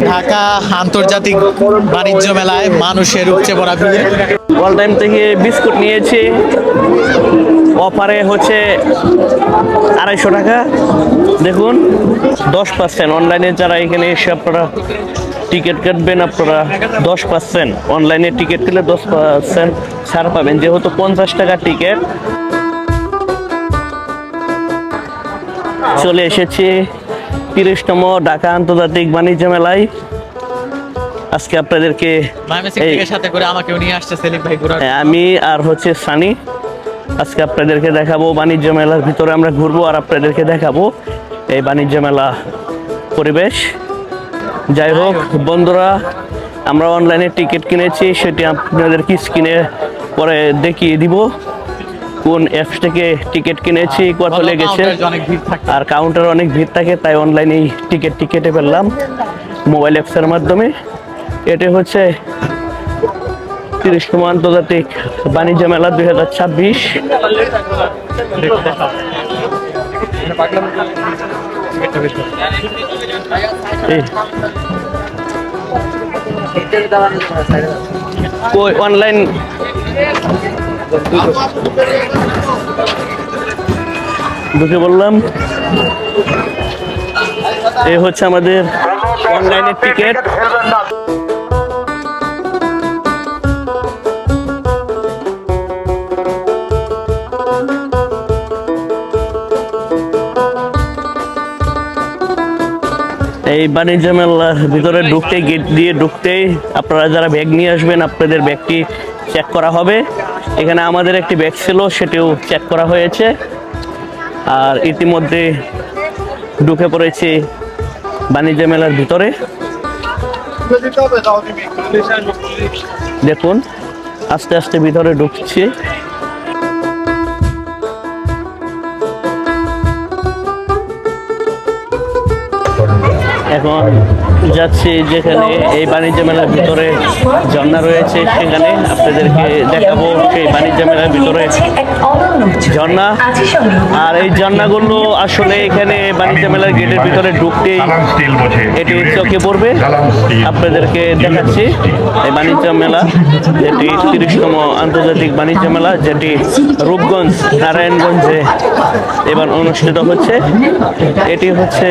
ঢাকা আন্তর্জাতিক বাণিজ্য মেলায় মানুষের উপচে পড়া ভিড়। অল টাইম থেকে বিস্কুট নিয়েছি, অফারে হচ্ছে 250 টাকা। দেখুন 10%। অনলাইনে যারা এখানে এসে আপনারা টিকিট কাটবেন, আপনারা 10%, অনলাইনে টিকিট কিনলে 10% ছাড় পাবেন, যেহেতু 50 টাকা টিকিট। চলে এসেছি 30তম ঢাকা আন্তর্জাতিক বাণিজ্য মেলায়। আজকে আপনাদেরকে আমি আর হচ্ছে সানি আজকে আপনাদেরকে দেখাবো বাণিজ্য মেলার ভিতরে আমরা ঘুরবো, আর আপনাদেরকে দেখাবো এই বাণিজ্য মেলা পরিবেশ। যাই হোক বন্ধুরা, আমরা অনলাইনে টিকিট কিনেছি, সেটি আপনাদেরকে স্ক্রিনে পরে দেখিয়ে দিব কোন অ্যাপস থেকে টিকিট কিনেছি, কত লেগেছে। আর কাউন্টারে অনেক ভিড় থাকে, তাই অনলাইনেই টিকিট কেটে ফেললাম মোবাইল অ্যাপসের মাধ্যমে। এটা হচ্ছে 30তম আন্তর্জাতিক বাণিজ্য মেলা 2026। অনলাইন ঢুকে বললাম, এই হচ্ছে আমাদের অনলাইনের টিকিট। এই বাণিজ্য মেলার ভিতরে ঢুকতে, গেট দিয়ে ঢুকতেই আপনারা যারা ব্যাগ নিয়ে আসবেন, আপনাদের ব্যাগটি চেক করা হবে। এখানে আমাদের একটি ব্যাগ ছিল, সেটিও চেক করা হয়েছে। আর ইতিমধ্যে ঢুকে পড়েছি বাণিজ্য মেলার ভিতরে। দেখুন আস্তে আস্তে ভিতরে ঢুকছি। এখন যাচ্ছি যেখানে এই বাণিজ্য মেলার ভিতরে ঝর্ণা রয়েছে, সেখানে আপনাদেরকে দেখাবো সেই বাণিজ্য মেলার ভিতরে ঝর্ণা। আর এই ঝর্ণাগুলো আসলে এখানে বাণিজ্য মেলার গেটের ভিতরে ঢুকতেই এটি চোখে পড়বে। আপনাদেরকে দেখাচ্ছি এই বাণিজ্য মেলা, যেটি 30তম আন্তর্জাতিক বাণিজ্য মেলা, যেটি রূপগঞ্জ নারায়ণগঞ্জে এবার অনুষ্ঠিত হচ্ছে। এটি হচ্ছে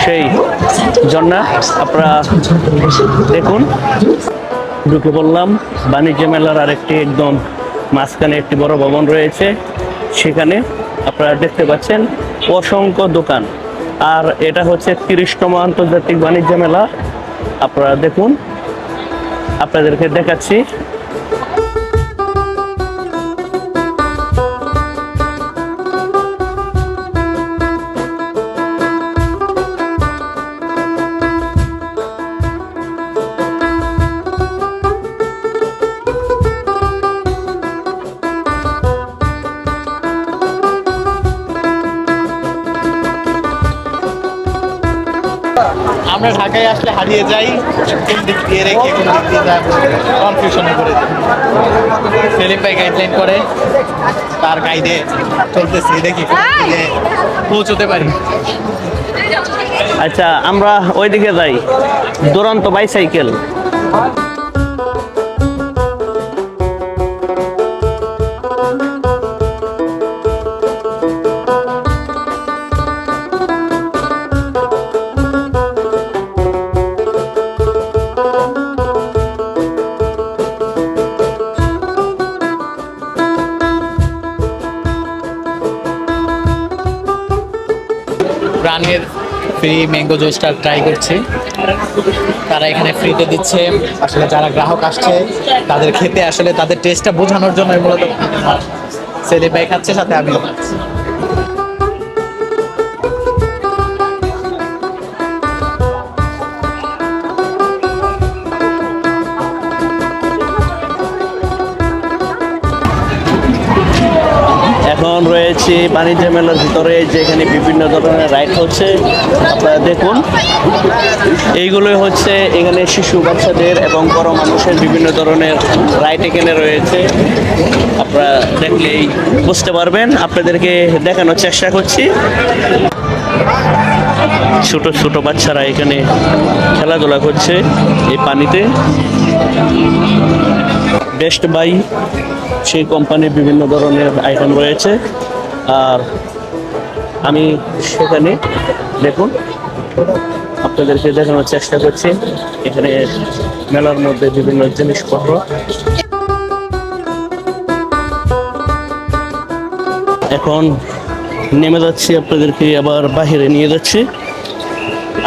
সেই ঝর্ণা, আপনারা দেখুন। ঢুকে পড়লাম বাণিজ্য মেলার আরেকটি একদম মাঝখানে একটি বড় ভবন রয়েছে, সেখানে আপনারা দেখতে পাচ্ছেন অসংখ্য দোকান। আর এটা হচ্ছে 30তম আন্তর্জাতিক বাণিজ্য মেলা। আপনারা দেখুন, আপনাদেরকে দেখাচ্ছি। আমরা ঢাকায় আসলে হারিয়ে যাই, কোন দিক দিয়ে রেখে কোন দিক দিয়ে যাবো কনফিউশনে করে সেলিম ভাই গাইডলাইন করে, তার গাইডে চলতেছি, দেখি পৌঁছতে পারি। আচ্ছা, আমরা ওইদিকে যাই, দুরন্ত বাইসাইকেল। প্রাণের ফ্রি ম্যাঙ্গো জুসটা ট্রাই করছি, তারা এখানে ফ্রিতে দিচ্ছে। আসলে যারা গ্রাহক আসছে তাদের খেতে, আসলে তাদের টেস্টটা বোঝানোর জন্য মূলত সেলিম ভাই খাচ্ছে, সাথে আমিও খাচ্ছি। এখন রয়েছে বাণিজ্য মেলার ভিতরে, যেখানে বিভিন্ন ধরনের রাইড হচ্ছে। আপনারা দেখুন, এইগুলোই হচ্ছে এখানে শিশু বাচ্চাদের এবং বড় মানুষের বিভিন্ন ধরনের রাইড এখানে রয়েছে। আপনারা দেখলেই বুঝতে পারবেন, আপনাদেরকে দেখানোর চেষ্টা করছি। ছোট ছোট বাচ্চারা এখানে খেলাধুলা করছে এই পানিতে। বেস্ট বাই সেই কোম্পানির বিভিন্ন ধরনের আইটেম রয়েছে। আর আমি সেখানে দেখুন আপনাদেরকে দেখানোর চেষ্টা করছি এখানে মেলার মধ্যে বিভিন্ন জিনিসপত্র। এখন নেমে যাচ্ছি, আপনাদেরকে আবার বাহিরে নিয়ে যাচ্ছি।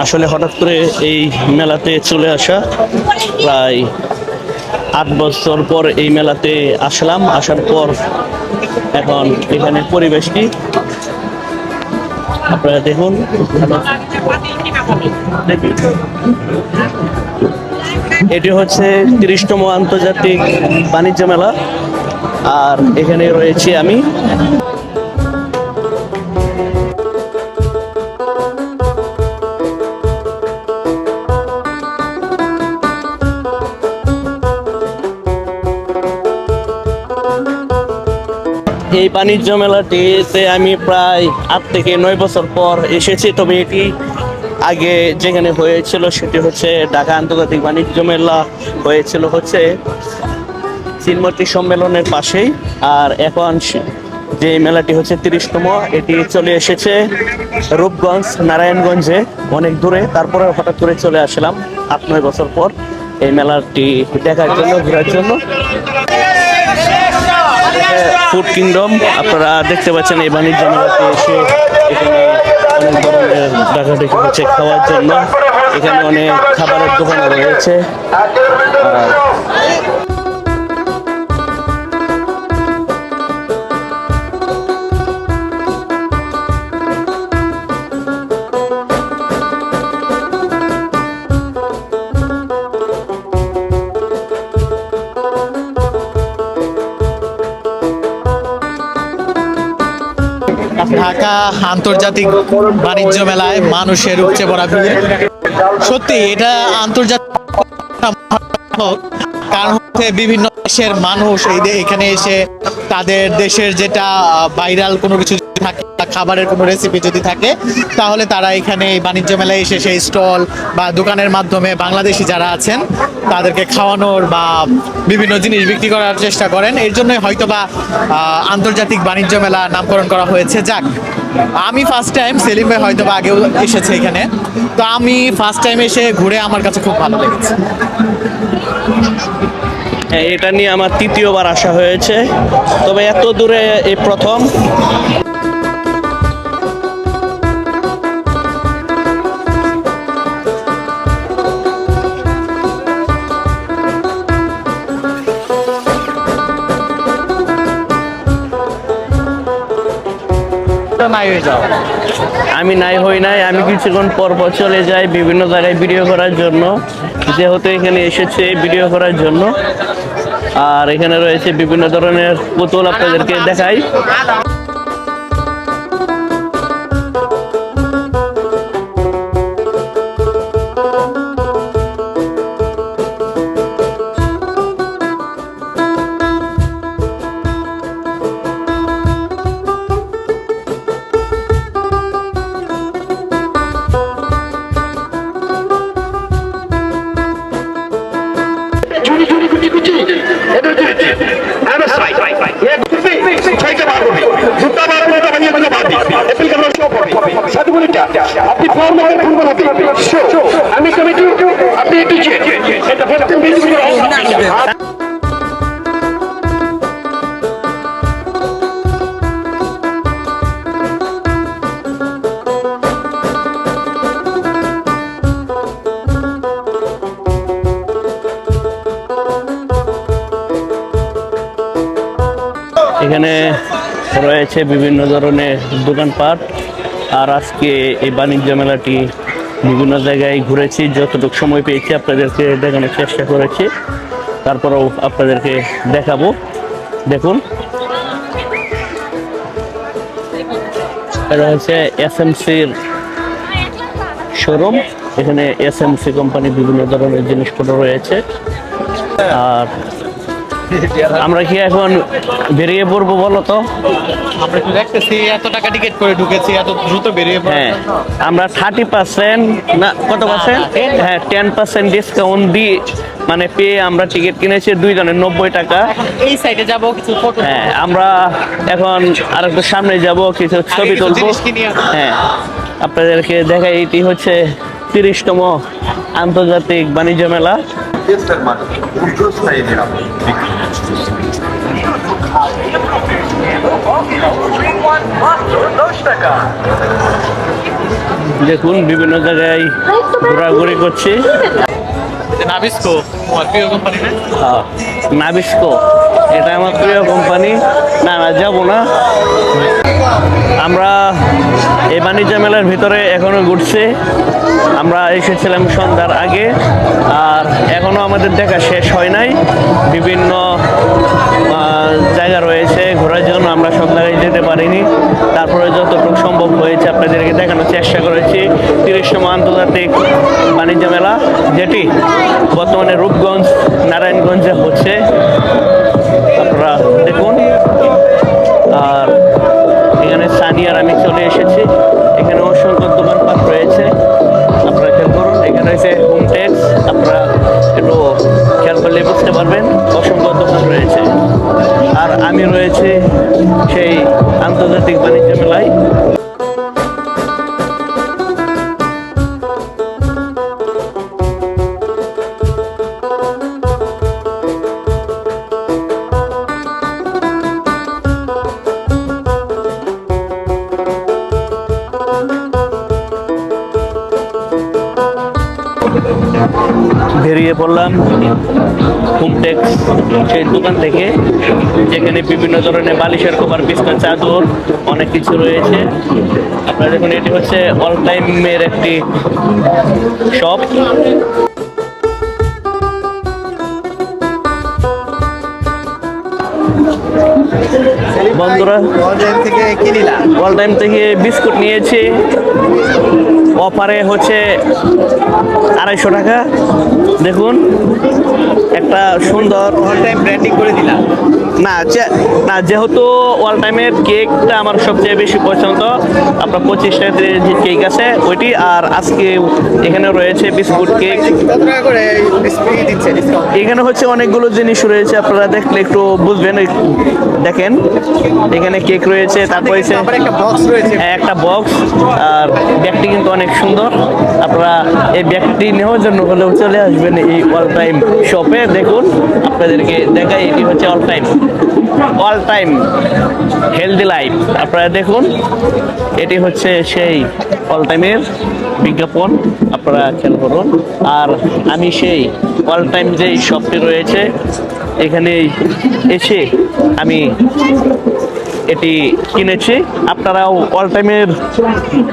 আসলে হঠাৎ করে এই মেলাতে চলে আসা, প্রায় 8 বছর পর এই মেলাতে আসলাম। আসার পর এখন এখানে পরিবেশটি আপনারা দেখুন। এটি হচ্ছে 30তম আন্তর্জাতিক বাণিজ্য মেলা, আর এখানে রয়েছি আমি। এই বাণিজ্য মেলাটিতে আমি প্রায় 8 থেকে 9 বছর পর এসেছি। তবে এটি আগে যেখানে হয়েছিল সেটি হচ্ছে ঢাকা আন্তর্জাতিক বাণিজ্য মেলা হয়েছিল হচ্ছে চিনমতি সম্মেলনের পাশেই। আর এখন যে মেলাটি হচ্ছে 30তম, এটি চলে এসেছে রূপগঞ্জ নারায়ণগঞ্জে, অনেক দূরে। তারপরে হঠাৎ করে চলে আসলাম 8-9 বছর পর এই মেলাটি দেখার জন্য, ঘোরার জন্য। ফুড কিংডম আপনারা দেখতে পাচ্ছেন এই বাণিজ্য মেলাতে এসে এখানে অনেক ধরনের ডাকাডাকি হচ্ছে খাওয়ার জন্য। এখানে অনেক খাবারের দোকান রয়েছে। ঢাকা আন্তর্জাতিক বাণিজ্য মেলায় মানুষের উপচে পড়া ভিড়। সত্যি এটা আন্তর্জাতিক, কারণ হচ্ছে বিভিন্ন দেশের মানুষ এখানে এসে তাদের দেশের যেটা ভাইরাল কোনো কিছু থাকে, খাবারের কোনো রেসিপি যদি থাকে, তাহলে তারা এখানে এই বাণিজ্য মেলায় এসে সেই স্টল বা দোকানের মাধ্যমে বাংলাদেশি যারা আছেন তাদেরকে খাওয়ানোর বা বিভিন্ন জিনিস বিক্রি করার চেষ্টা করেন। এর জন্যই হয়তোবা আন্তর্জাতিক বাণিজ্য মেলা নামকরণ করা হয়েছে। যাক, আমি ফার্স্ট টাইম, সেলিম ভাই হয়তো বা আগেও এসেছে এখানে, তো আমি ফার্স্ট টাইম এসে ঘুরে আমার কাছে খুব ভালো লেগেছে। এটা নিয়ে আমার 3য়বার আসা হয়েছে, তবে এত দূরে এই প্রথম। আমি নাই হই নাই, আমি কিছুক্ষণ পর পর চলে যাই বিভিন্ন জায়গায় ভিডিও করার জন্য, যেহেতু এখানে এসেছে ভিডিও করার জন্য। আর এখানে রয়েছে বিভিন্ন ধরনের পুতুল, আপনাদেরকে দেখাই। আপনি ফর্ম আমি কমিটি আপনি এখানে রয়েছে বিভিন্ন ধরনের দোকানপাট। আর আজকে এই বাণিজ্য মেলাটি বিভিন্ন জায়গায় ঘুরেছি, যতটুকু সময় পেয়েছি আপনাদেরকে দেখানোর চেষ্টা করেছি, তারপরেও আপনাদেরকে দেখাবো। দেখুন, এটা হচ্ছে এসএমসির শোরুম। এখানে এসএমসি কোম্পানির বিভিন্ন ধরনের জিনিসপত্র রয়েছে। আর আমরা কি এখন বেরিয়ে পড়বো বলো তো? আমরা তো দেখতেছি এত টাকা টিকিট করে ঢুকেছি, এত দ্রুত বেরিয়ে হ্যাঁ, আমরা 30% না কত পার্সেন্ট, হ্যাঁ 10% ডিসকাউন্ট দিয়ে মানে পেয়ে আমরা টিকিট কিনেছি 2 জনের 90 টাকা। এই সাইডে যাব কিছু ফটো। হ্যাঁ, আমরা এখন আর একটু সামনে যাব, কিছু ছবি কিছু তুলবো। জিনিস কিনি আমরা। হ্যাঁ, আপনাদেরকে দেখাই, এটি হচ্ছে 30তম আন্তর্জাতিক বাণিজ্য মেলা। দেশের মানুষ দীর্ঘস্থায়ী নিরাপদ দেখুন বিভিন্ন জায়গায় ঘোরাঘুরি করছি। নাবিস্কো আমার প্রিয় কোম্পানি না? নাবিস্কো, এটা আমার প্রিয় কোম্পানি। না না, যাবো না। আমরা এই বাণিজ্য মেলার ভিতরে এখনো ঘুরছি। আমরা এসেছিলাম সন্ধ্যার আগে, আর এখনো আমাদের দেখা শেষ হয় নাই। বিভিন্ন জায়গা রয়েছে ঘোরার জন্য, আমরা সব জায়গায় যেতে পারিনি। তারপরে যতটুকু সম্ভব হয়েছে আপনাদেরকে দেখানোর চেষ্টা করেছি। 30তম আন্তর্জাতিক বাণিজ্য মেলা, যেটি বর্তমানে রূপগঞ্জ নারায়ণগঞ্জে হচ্ছে, আপনারা দেখুন। আর এখানে সানিয়ার আমি চলে এসেছি। এখানে অসংখ্য দোকানপাট রয়েছে, আপনারা খেয়াল করুন। এখানে রয়েছে হোমটেক্স, আপনারা একটু খেয়াল করলে বুঝতে পারবেন অসংখ্য দোকান রয়েছে। আর আমি রয়েছে সেই আন্তর্জাতিক বাণিজ্য মেলায়। বেরিয়ে পড়লাম হোমটেক্স সেই দোকান থেকে, যেখানে বিভিন্ন ধরনের বালিশের কভার, বিছানার চাদর, অনেক কিছু রয়েছে। আপনারা দেখুন, এটি হচ্ছে অল টাইমের একটি শপ। বন্ধুরা, থেকে কিনিলাম। অল টাইম থেকে বিস্কুট নিয়েছি, অফারে হচ্ছে 250 টাকা। দেখুন, একটা সুন্দর অল টাইম ব্র্যান্ডিং করে দিলাম। না না, যেহেতু অল টাইমের কেকটা আমার সবচেয়ে বেশি পছন্দ। আপনার 25 টাকা যে কেক আছে ওইটি, আর আজকে এখানে রয়েছে বিস্কুট কেক। কত টাকা করে বিস্কুট দিচ্ছে ডিসকাউন্ট? এখানে হচ্ছে অনেকগুলো জিনিস রয়েছে, আপনারা দেখলে একটু বুঝবেন। দেখেন, এখানে কেক রয়েছে, তারপর হচ্ছে আবার একটা বক্স রয়েছে। হ্যাঁ, একটা বক্স। আর ব্যাগটি কিন্তু অনেক সুন্দর। আপনারা এই ব্যাগটি নেওয়ার জন্য হলেও চলে আসবেন এই অল টাইম শপে। দেখুন, আপনাদেরকে দেখাই, এটি হচ্ছে অল টাইম হেলদি লাইফ। আপনারা দেখুন, এটি হচ্ছে সেই অল টাইমের বিজ্ঞাপন, আপনারা খেয়াল করুন। আর আমি সেই অল টাইম যেই শপটি রয়েছে এখানে এসে আমি এটি কিনেছি। আপনারাও অল টাইমের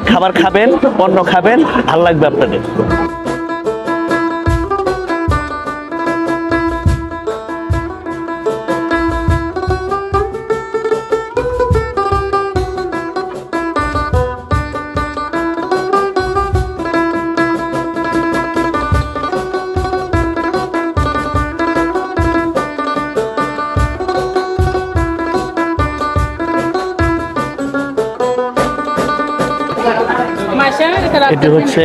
খাবার খাবেন, পণ্য খাবেন, ভালো লাগবে আপনাদের। এটি হচ্ছে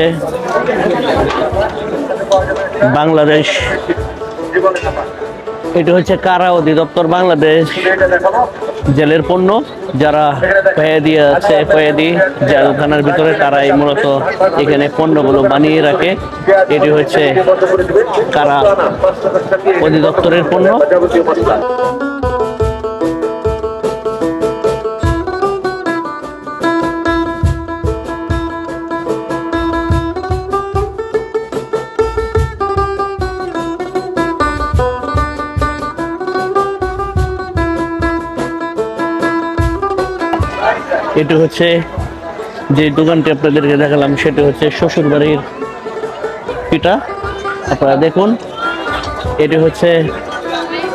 বাংলাদেশ, এটি হচ্ছে কারা অধিদপ্তর বাংলাদেশ জেলের পণ্য। যারা কয়েদি আছে, কয়েদি জেলখানার ভিতরে, তারাই মূলত এখানে পণ্যগুলো বানিয়ে রাখে। এটি হচ্ছে কারা অধিদপ্তরের পণ্য। এটি হচ্ছে যে দোকানটি আপনাদেরকে দেখালাম, সেটি হচ্ছে শ্বশুরবাড়ির পিঠা। আপনারা দেখুন, এটি হচ্ছে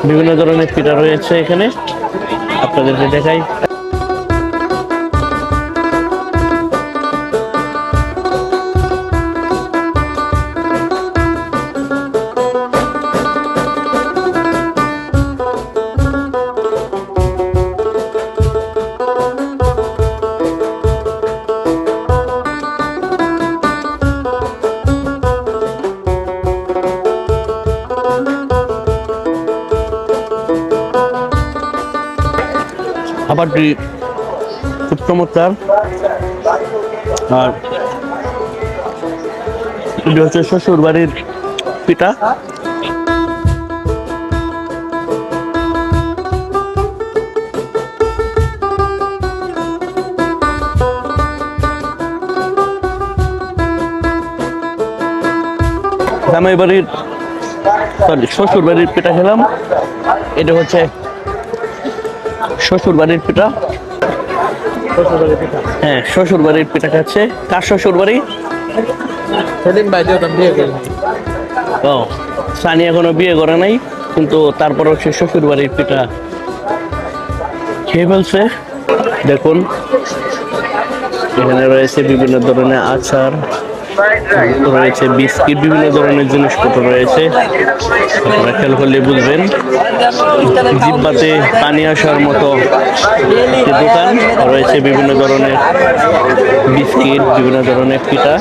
বিভিন্ন ধরনের পিঠা রয়েছে এখানে, আপনাদেরকে দেখাই। খাবারটি খুব চমৎকার। আর এটি হচ্ছে শ্বশুর বাড়ির পিঠা। জামাই বাড়ির শ্বশুর বাড়ির পিঠা খেলাম। এটা হচ্ছে শ্বশুর বাড়ির পিঠা। হ্যাঁ, শ্বশুর বাড়ির পিঠা খাচ্ছে। কার শ্বশুর বাড়ি? সেলিম ভাই যেহেতু বিয়ে করেনি। ও, সানি এখনো বিয়ে করে নাই, কিন্তু তারপরও সে শ্বশুর বাড়ির পিঠা খেয়ে ফেলছে। দেখুন, এখানে রয়েছে বিভিন্ন ধরনের আচার, রয়েছে বিস্কিট, বিভিন্ন ধরনের জিনিসপত্র রয়েছে। আপনারা খেয়াল করলে বুঝবেন, জিহ্বাতে পানি আসার মতো একটি দোকান রয়েছে। বিভিন্ন ধরনের বিস্কিট, বিভিন্ন ধরনের পিঠা।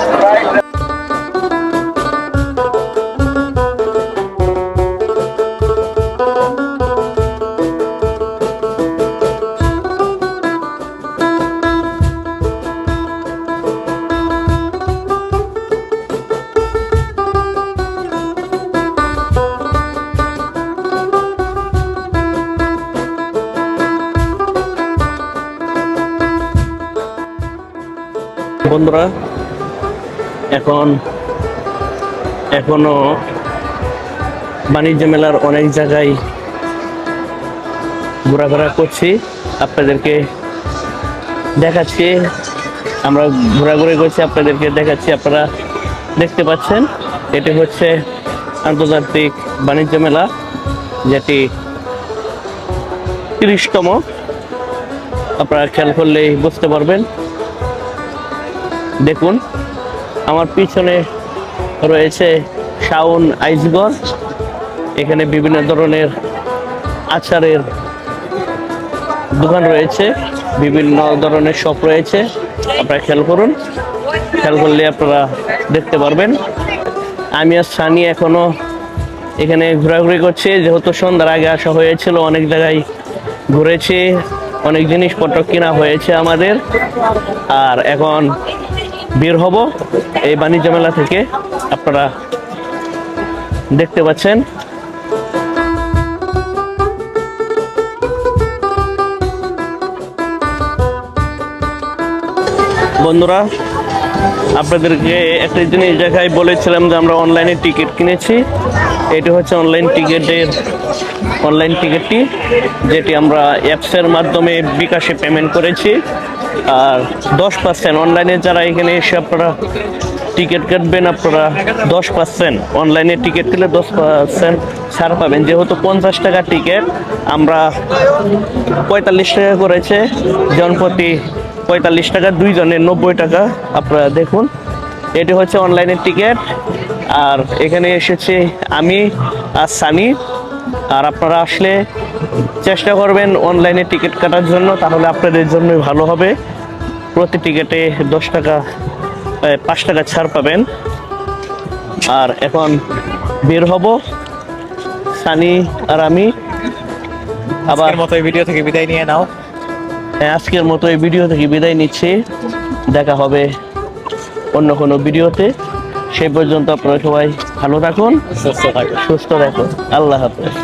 বন্ধুরা, এখনো বাণিজ্য মেলার অনেক জায়গায় ঘোরাফেরা করছি, আপনাদেরকে দেখাচ্ছি। আমরা ঘোরাঘুরি করছি, আপনাদেরকে দেখাচ্ছি। আপনারা দেখতে পাচ্ছেন, এটি হচ্ছে আন্তর্জাতিক বাণিজ্য মেলা, যেটি 30তম। আপনারা খেয়াল করলেই বুঝতে পারবেন। দেখুন, আমার পিছনে রয়েছে শাওন আইসঘর। এখানে বিভিন্ন ধরনের আচারের দোকান রয়েছে, বিভিন্ন ধরনের শপ রয়েছে। আপনারা খেয়াল করুন, খেয়াল করলে আপনারা দেখতে পারবেন। আমি আর সানি এখনো এখানে ঘোরাঘুরি করছি, যেহেতু সন্ধ্যার আগে আসা হয়েছিল। অনেক জায়গায় ঘুরেছি, অনেক জিনিসপত্র কেনা হয়েছে আমাদের। আর এখন বের হব এই বাণিজ্য মেলা থেকে। আপনারা দেখতে পাচ্ছেন। বন্ধুরা, আপনাদেরকে একটা জিনিস দেখাই বলেছিলাম যে আমরা অনলাইনে টিকিট কিনেছি। এটি হচ্ছে অনলাইন টিকিটটি, যেটি আমরা অ্যাপসের মাধ্যমে বিকাশে পেমেন্ট করেছি। আর 10% অনলাইনে যারা এখানে এসে আপনারা টিকিট কাটবেন, আপনারা 10% অনলাইনে টিকিট কিনলে 10% ছাড় পাবেন। যেহেতু 50 টাকা টিকিট, আমরা 45 টাকা করেছে, জনপ্রতি 45 টাকা, 2 জনের 90 টাকা। আপনারা দেখুন, এটি হচ্ছে অনলাইনের টিকিট। আর এখানে এসেছি আমি আর সানি। আর আপনারা আসলে চেষ্টা করবেন অনলাইনে টিকিট কাটার জন্য, তাহলে আপনাদের জন্যই ভালো হবে। প্রতি টিকিটে 5 টাকা ছাড় পাবেন। আর এখন বের হব সানি আর আমি। আবার মতো এই ভিডিও থেকে বিদায় নিয়ে নাও। আজকের মতো এই ভিডিও থেকে বিদায় নিচ্ছি। দেখা হবে অন্য কোনো ভিডিওতে। সেই পর্যন্ত আপনারা সবাই ভালো থাকুন, সুস্থ থাকুন। আল্লাহ হাফেজ।